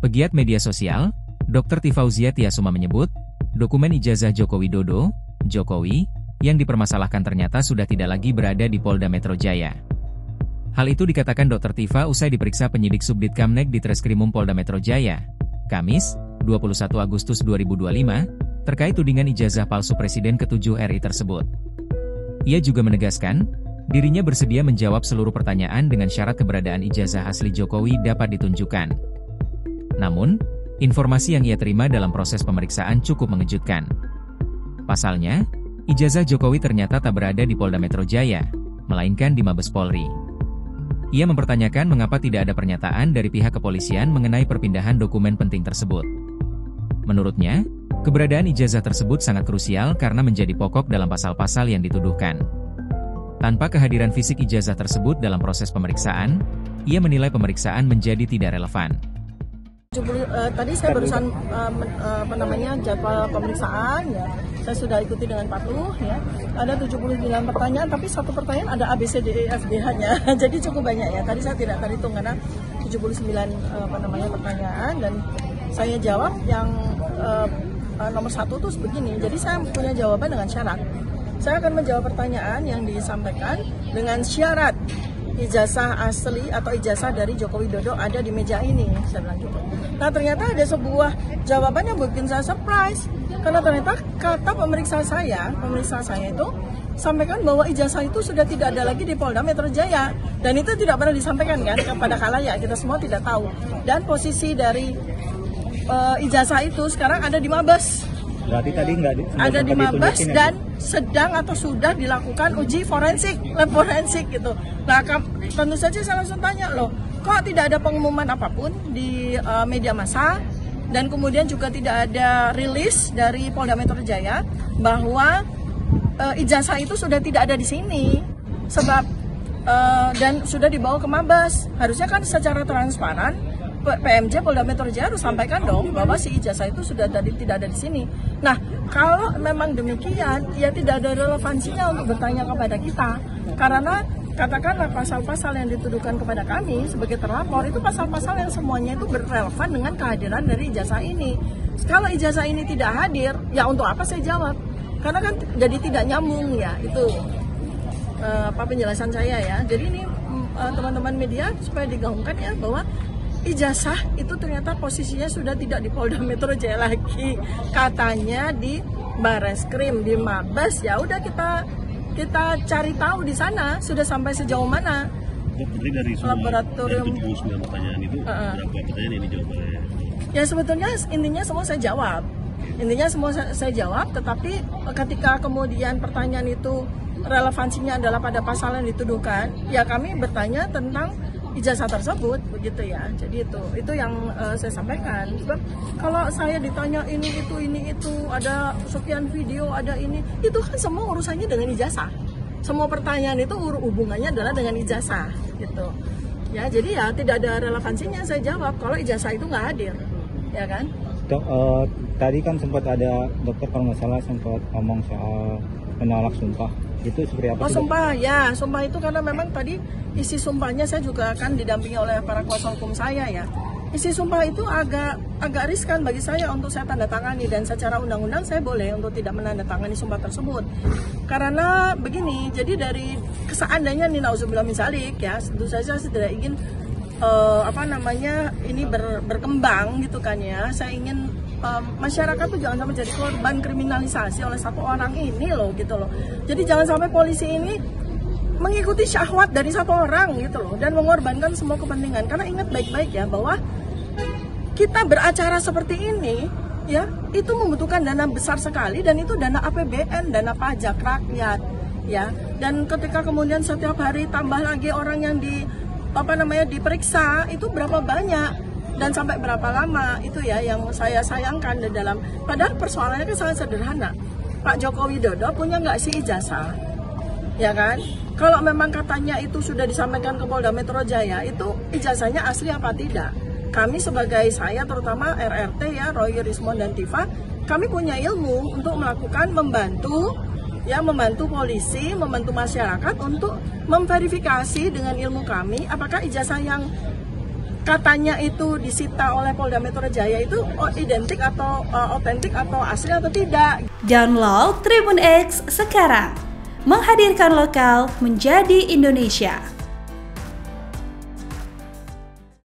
Pegiat media sosial, Dr. Tifauzia Tiasuma menyebut, dokumen ijazah Joko Widodo, Jokowi, yang dipermasalahkan ternyata sudah tidak lagi berada di Polda Metro Jaya. Hal itu dikatakan Dr. Tifa usai diperiksa penyidik Subdit Kamnek di Treskrimum Polda Metro Jaya, Kamis, 21 Agustus 2025, terkait tudingan ijazah palsu Presiden ke-7 RI tersebut. Ia juga menegaskan, dirinya bersedia menjawab seluruh pertanyaan dengan syarat keberadaan ijazah asli Jokowi dapat ditunjukkan. Namun, informasi yang ia terima dalam proses pemeriksaan cukup mengejutkan. Pasalnya, ijazah Jokowi ternyata tak berada di Polda Metro Jaya, melainkan di Mabes Polri. Ia mempertanyakan mengapa tidak ada pernyataan dari pihak kepolisian mengenai perpindahan dokumen penting tersebut. Menurutnya, keberadaan ijazah tersebut sangat krusial karena menjadi pokok dalam pasal-pasal yang dituduhkan. Tanpa kehadiran fisik ijazah tersebut dalam proses pemeriksaan, ia menilai pemeriksaan menjadi tidak relevan. Tadi saya barusan jadwal pemeriksaan ya. Saya sudah ikuti dengan patuh ya. Ada 79 pertanyaan tapi satu pertanyaan ada A B C D E F G H-nya. Jadi cukup banyak ya. Tadi saya tidak terhitung karena 79 pertanyaan dan saya jawab yang nomor 1 tuh begini. Jadi saya punya jawaban dengan syarat. Saya akan menjawab pertanyaan yang disampaikan dengan syarat ijazah asli atau ijazah dari Joko Widodo ada di meja ini, saya bilang gitu. Nah ternyata ada sebuah jawaban yang bikin saya surprise, karena ternyata kata pemeriksa saya itu sampaikan bahwa ijazah itu sudah tidak ada lagi di Polda Metro Jaya, dan itu tidak pernah disampaikan kan kepada khalayak, kita semua tidak tahu. Dan posisi dari ijazah itu sekarang ada di Mabes. Berarti tadi ada di Mabes dan sedang atau sudah dilakukan uji forensik, lab forensik gitu. Nah, tentu saja saya langsung tanya loh, kok tidak ada pengumuman apapun di media massa dan kemudian juga tidak ada rilis dari Polda Metro Jaya bahwa ijazah itu sudah tidak ada di sini, sebab dan sudah dibawa ke Mabes. Harusnya kan secara transparan PMJ Polda Metro Jaya harus sampaikan dong bahwa si ijazah itu sudah tidak ada di sini. Nah, kalau memang demikian, ya tidak ada relevansinya untuk bertanya kepada kita. Karena katakanlah pasal-pasal yang dituduhkan kepada kami sebagai terlapor itu pasal-pasal yang semuanya itu berrelevan dengan kehadiran dari ijazah ini. Kalau ijazah ini tidak hadir, ya untuk apa saya jawab? Karena kan jadi tidak nyambung ya, itu penjelasan saya ya. Jadi ini teman-teman media supaya digaungkan ya bahwa ijazah itu ternyata posisinya sudah tidak di Polda Metro Jaya lagi, katanya di Bareskrim, di Mabes. Ya udah kita cari tahu di sana sudah sampai sejauh mana. Dari laboratorium 79 pertanyaan itu berapa pertanyaan yang dijawab? Ya sebetulnya intinya semua saya jawab. Intinya semua saya jawab, tetapi ketika kemudian pertanyaan itu relevansinya adalah pada pasal yang dituduhkan, ya kami bertanya tentang ijazah tersebut, begitu ya. Jadi itu yang saya sampaikan. Sebab kalau saya ditanya ini itu ada sekian video, ada ini, itu kan semua urusannya dengan ijazah. Semua pertanyaan itu hubungannya adalah dengan ijazah, gitu. Ya, jadi ya tidak ada relevansinya saya jawab kalau ijazah itu nggak hadir, ya kan? Dok, tadi kan sempat ada dokter kalau nggak salah sempat ngomong soal menolak sumpah. Itu seperti apa? Oh sumpah, ya sumpah itu karena memang tadi isi sumpahnya saya juga akan didampingi oleh para kuasa hukum saya ya. Isi sumpah itu agak riskan bagi saya untuk saya tanda tangani, dan secara undang-undang saya boleh untuk tidak menandatangani sumpah tersebut. Karena begini, jadi dari seandainya nih nauzubillah min dzalik ya, tentu saja saya tidak ingin ini berkembang gitu kan ya. Saya ingin masyarakat tuh jangan sampai jadi korban kriminalisasi oleh satu orang ini loh gitu loh. Jadi jangan sampai polisi ini mengikuti syahwat dari satu orang gitu loh dan mengorbankan semua kepentingan. Karena ingat baik-baik ya bahwa kita beracara seperti ini ya itu membutuhkan dana besar sekali, dan itu dana APBN, dana pajak rakyat ya. Dan ketika kemudian setiap hari tambah lagi orang yang diperiksa, itu berapa banyak dan sampai berapa lama, itu ya yang saya sayangkan di dalam. Padahal persoalannya kan sangat sederhana. Pak Joko Widodo punya nggak sih ijazah, ya kan? Kalau memang katanya itu sudah disampaikan ke Polda Metro Jaya, itu ijazahnya asli apa tidak? Kami sebagai saya terutama RRT ya, Roy, Rismon dan Tifa, kami punya ilmu untuk melakukan membantu polisi, membantu masyarakat untuk memverifikasi dengan ilmu kami apakah ijazah yang katanya itu disita oleh Polda Metro Jaya itu identik atau otentik atau asli atau tidak. Download Tribun X sekarang, menghadirkan lokal menjadi Indonesia.